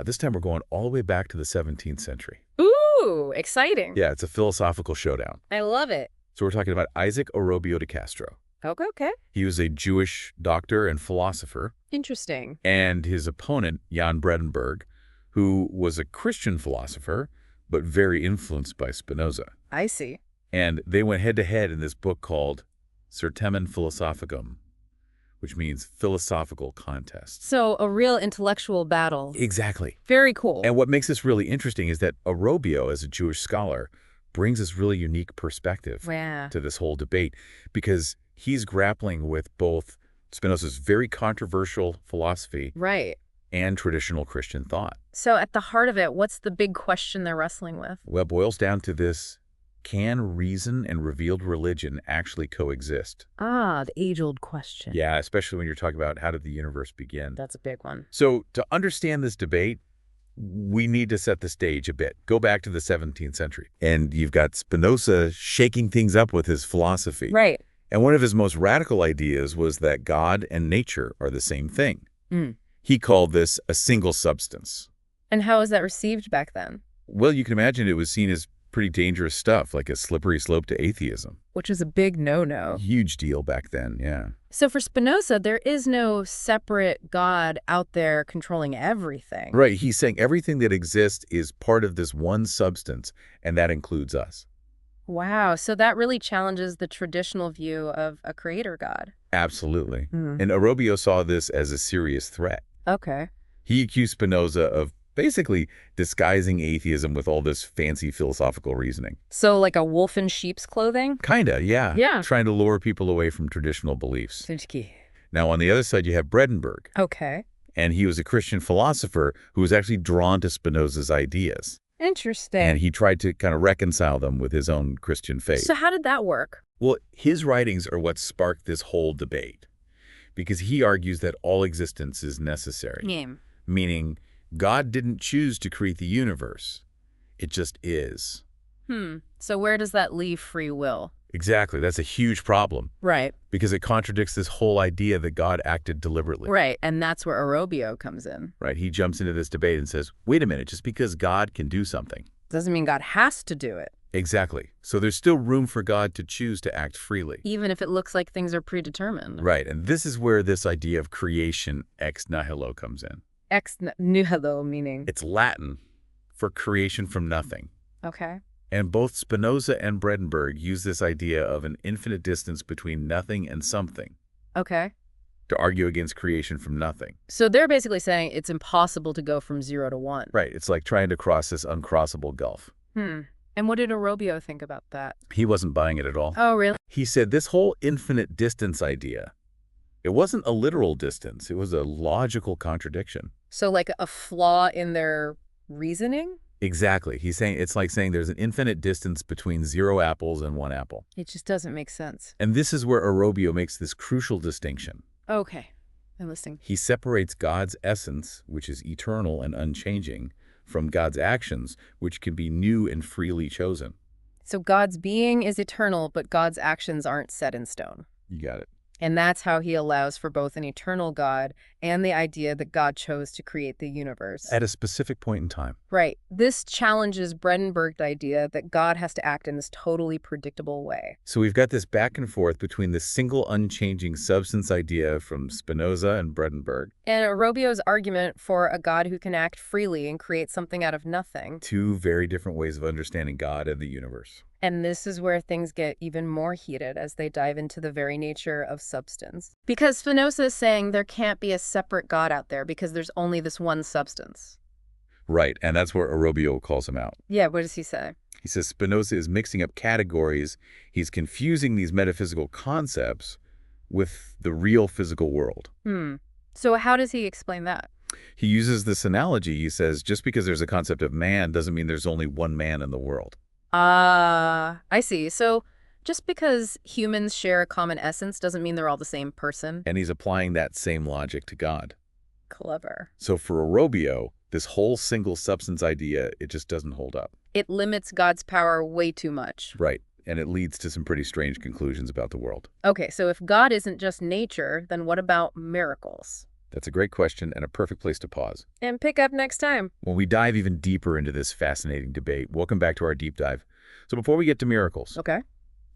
This time we're going all the way back to the 17th century. Ooh, exciting. Yeah, it's a philosophical showdown. I love it. So we're talking about Isaac Orobio de Castro. Okay. He was a Jewish doctor and philosopher, Interesting. and his opponent, Jan Bredenberg, who was a Christian philosopher, but very influenced by Spinoza. I see. And they went head-to-head in this book called Certamen Philosophicum, which means philosophical contest. So a real intellectual battle. Exactly. Very cool. And what makes this really interesting is that Orobio, as a Jewish scholar, brings this really unique perspective to this whole debate, because he's grappling with both Spinoza's very controversial philosophy and traditional Christian thought. So at the heart of it, what's the big question they're wrestling with? Well, it boils down to this: can reason and revealed religion actually coexist? Ah, the age-old question. Yeah, especially when you're talking about how did the universe begin. That's a big one. So to understand this debate, we need to set the stage a bit. Go back to the 17th century. And you've got Spinoza shaking things up with his philosophy. Right. And one of his most radical ideas was that God and nature are the same thing. He called this a single substance. And how was that received back then? Well, you can imagine it was seen as pretty dangerous stuff, like a slippery slope to atheism. Which is a big no-no. Huge deal back then, yeah. So for Spinoza, there is no separate God out there controlling everything. Right. He's saying everything that exists is part of this one substance, and that includes us. Wow. So that really challenges the traditional view of a creator God. Absolutely. And Orobio saw this as a serious threat. Okay. He accused Spinoza of basically disguising atheism with all this fancy philosophical reasoning. So like a wolf in sheep's clothing? Kinda, yeah. Yeah. Trying to lure people away from traditional beliefs. Now, on the other side, you have Bredenberg. Okay. And he was a Christian philosopher who was actually drawn to Spinoza's ideas. Interesting. And he tried to kind of reconcile them with his own Christian faith. So how did that work? Well, his writings are what sparked this whole debate, because he argues that all existence is necessary. Meaning, God didn't choose to create the universe. It just is. So where does that leave free will? Exactly. That's a huge problem. Right. Because it contradicts this whole idea that God acted deliberately. Right. And that's where Orobio comes in. Right. He jumps into this debate and says, wait a minute, just because God can do something doesn't mean God has to do it. Exactly. So there's still room for God to choose to act freely. Even if it looks like things are predetermined. Right. And this is where this idea of creation ex nihilo comes in. Ex nihilo meaning? It's Latin for creation from nothing. Okay. And both Spinoza and Bredenberg use this idea of an infinite distance between nothing and something. Okay. To argue against creation from nothing. So they're basically saying it's impossible to go from 0 to 1. Right. It's like trying to cross this uncrossable gulf. And what did Orobio think about that? He wasn't buying it at all. Oh, really? He said this whole infinite distance idea, it wasn't a literal distance. It was a logical contradiction. So like a flaw in their reasoning? Exactly. He's saying it's like saying there's an infinite distance between 0 apples and 1 apple. It just doesn't make sense. And this is where Orobio makes this crucial distinction. Okay. I'm listening. He separates God's essence, which is eternal and unchanging, from God's actions, which can be new and freely chosen. So God's being is eternal, but God's actions aren't set in stone. You got it. And that's how he allows for both an eternal God and the idea that God chose to create the universe. At a specific point in time. Right. This challenges Bredenberg's idea that God has to act in this totally predictable way. So we've got this back and forth between the single unchanging substance idea from Spinoza and Bredenberg. And Orobio's argument for a God who can act freely and create something out of nothing. Two very different ways of understanding God and the universe. And this is where things get even more heated as they dive into the very nature of substance. Because Spinoza is saying there can't be a separate God out there because there's only this one substance. Right, and that's where Orobio calls him out. Yeah, what does he say? He says Spinoza is mixing up categories. He's confusing these metaphysical concepts with the real physical world. So how does he explain that? He uses this analogy. He says just because there's a concept of man doesn't mean there's only one man in the world. I see. So just because humans share a common essence doesn't mean they're all the same person. And he's applying that same logic to God. Clever. So for Orobio, this whole single substance idea, it just doesn't hold up. It limits God's power way too much. Right. And it leads to some pretty strange conclusions about the world. Okay, so if God isn't just nature, then what about miracles? That's a great question and a perfect place to pause. And pick up next time. When we dive even deeper into this fascinating debate, welcome back to our deep dive. So before we get to miracles, Okay.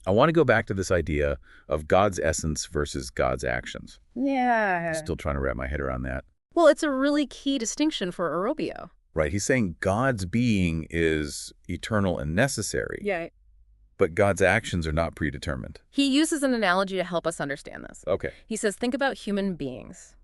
I want to go back to this idea of God's essence versus God's actions. Yeah. Still trying to wrap my head around that. Well, it's a really key distinction for Orobio. Right. He's saying God's being is eternal and necessary. Yeah. But God's actions are not predetermined. He uses an analogy to help us understand this. Okay. He says, think about human beings.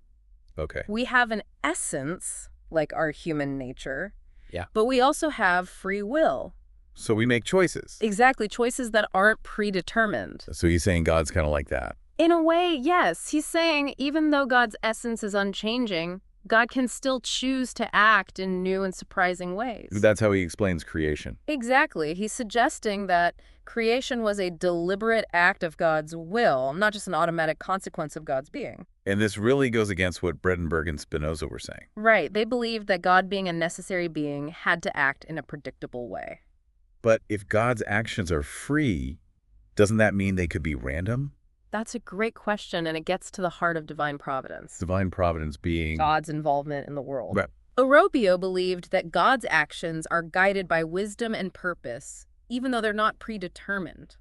Okay. We have an essence, like our human nature. Yeah. But we also have free will. So we make choices. Exactly. Choices that aren't predetermined. So he's saying God's kind of like that. In a way, yes. He's saying even though God's essence is unchanging, God can still choose to act in new and surprising ways. That's how he explains creation. Exactly. He's suggesting that creation was a deliberate act of God's will, not just an automatic consequence of God's being. And this really goes against what Bredenberg and Spinoza were saying. Right. They believed that God, being a necessary being, had to act in a predictable way. But if God's actions are free, doesn't that mean they could be random? That's a great question, and it gets to the heart of divine providence. Divine providence being God's involvement in the world. Right. Orobio believed that God's actions are guided by wisdom and purpose, even though they're not predetermined.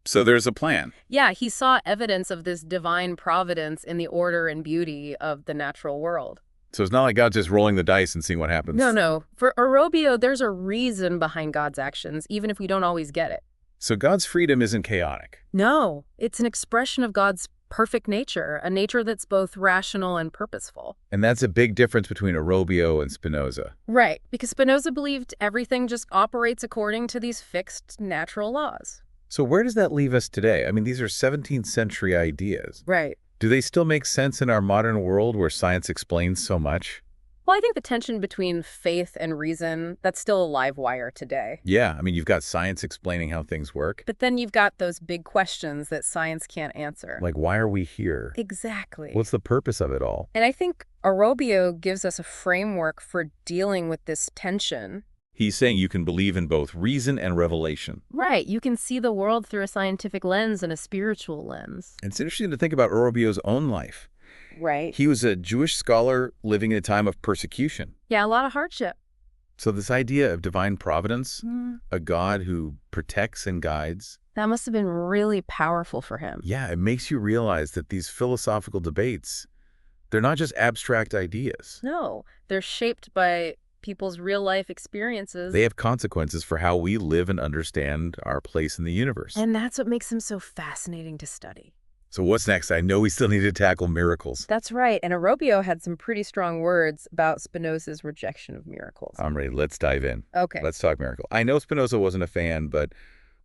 So there's a plan. Yeah, he saw evidence of this divine providence in the order and beauty of the natural world. So it's not like God's just rolling the dice and seeing what happens. No. For Orobio, there's a reason behind God's actions, even if we don't always get it. So God's freedom isn't chaotic. No, it's an expression of God's perfect nature, a nature that's both rational and purposeful. And that's a big difference between Orobio and Spinoza. Right, because Spinoza believed everything just operates according to these fixed natural laws. So where does that leave us today? I mean, these are 17th century ideas. Right. Do they still make sense in our modern world where science explains so much? Well, I think the tension between faith and reason, that's still a live wire today. Yeah, I mean, you've got science explaining how things work. But then you've got those big questions that science can't answer. Like, why are we here? Exactly. What's the purpose of it all? And I think Orobio gives us a framework for dealing with this tension. He's saying you can believe in both reason and revelation. Right. You can see the world through a scientific lens and a spiritual lens. It's interesting to think about Orobio's own life. Right. He was a Jewish scholar living in a time of persecution. Yeah, a lot of hardship. So this idea of divine providence, a God who protects and guides. That must have been really powerful for him. Yeah, it makes you realize that these philosophical debates, they're not just abstract ideas. No, they're shaped by people's real-life experiences. They have consequences for how we live and understand our place in the universe. And that's what makes them so fascinating to study. So what's next? I know we still need to tackle miracles. That's right. And Orobio had some pretty strong words about Spinoza's rejection of miracles. I'm ready. Let's dive in. Okay. Let's talk miracle. I know Spinoza wasn't a fan, but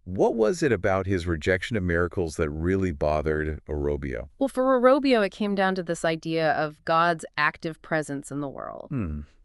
what was it about his rejection of miracles that really bothered Orobio? Well, for Orobio, it came down to this idea of God's active presence in the world.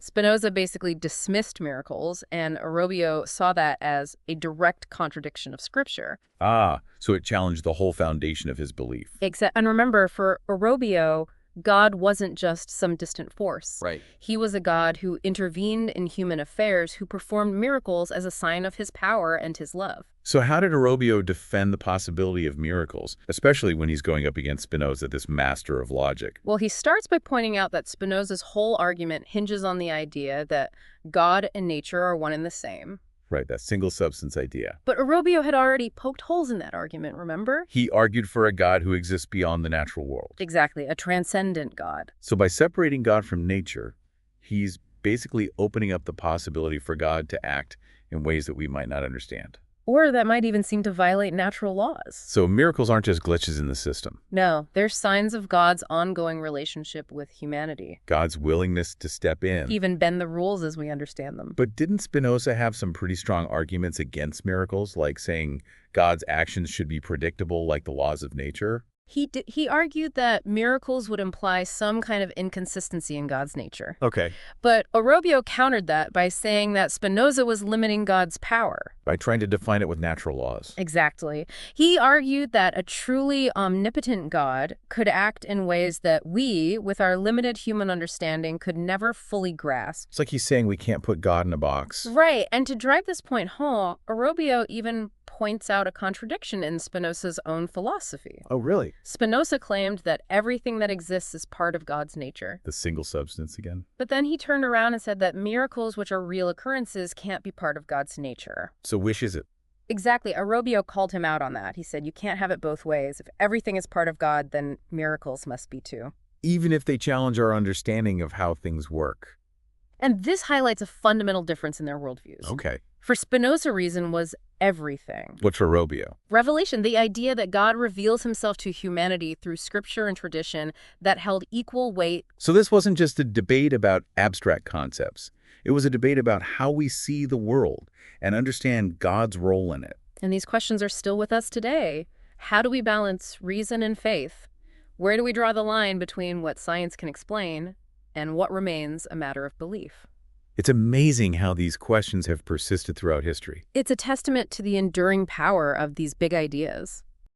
Spinoza basically dismissed miracles, and Orobio saw that as a direct contradiction of Scripture. So it challenged the whole foundation of his belief. And remember, for Orobio, God wasn't just some distant force. Right. He was a God who intervened in human affairs, who performed miracles as a sign of his power and his love. So how did Orobio defend the possibility of miracles, especially when he's going up against Spinoza, this master of logic? Well, he starts by pointing out that Spinoza's whole argument hinges on the idea that God and nature are one and the same. Right, that single substance idea. But Orobio had already poked holes in that argument, remember? He argued for a God who exists beyond the natural world. Exactly, a transcendent God. So by separating God from nature, he's basically opening up the possibility for God to act in ways that we might not understand. Or that might even seem to violate natural laws. So miracles aren't just glitches in the system. No, they're signs of God's ongoing relationship with humanity. God's willingness to step in. Even bend the rules as we understand them. But didn't Spinoza have some pretty strong arguments against miracles, like saying God's actions should be predictable like the laws of nature? He argued that miracles would imply some kind of inconsistency in God's nature. Okay. But Orobio countered that by saying that Spinoza was limiting God's power. By trying to define it with natural laws. Exactly. He argued that a truly omnipotent God could act in ways that we, with our limited human understanding, could never fully grasp. It's like he's saying we can't put God in a box. Right. And to drive this point home, Orobio even points out a contradiction in Spinoza's own philosophy. Oh, really? Spinoza claimed that everything that exists is part of God's nature. The single substance again. But then he turned around and said that miracles, which are real occurrences, can't be part of God's nature. So which is it? Exactly. Orobio called him out on that. He said, you can't have it both ways. If everything is part of God, then miracles must be too. Even if they challenge our understanding of how things work. And this highlights a fundamental difference in their worldviews. Okay. For Spinoza, reason was everything. What's for Orobio? Revelation, the idea that God reveals himself to humanity through scripture and tradition that held equal weight. So this wasn't just a debate about abstract concepts. It was a debate about how we see the world and understand God's role in it. And these questions are still with us today. How do we balance reason and faith? Where do we draw the line between what science can explain and what remains a matter of belief? It's amazing how these questions have persisted throughout history. It's a testament to the enduring power of these big ideas.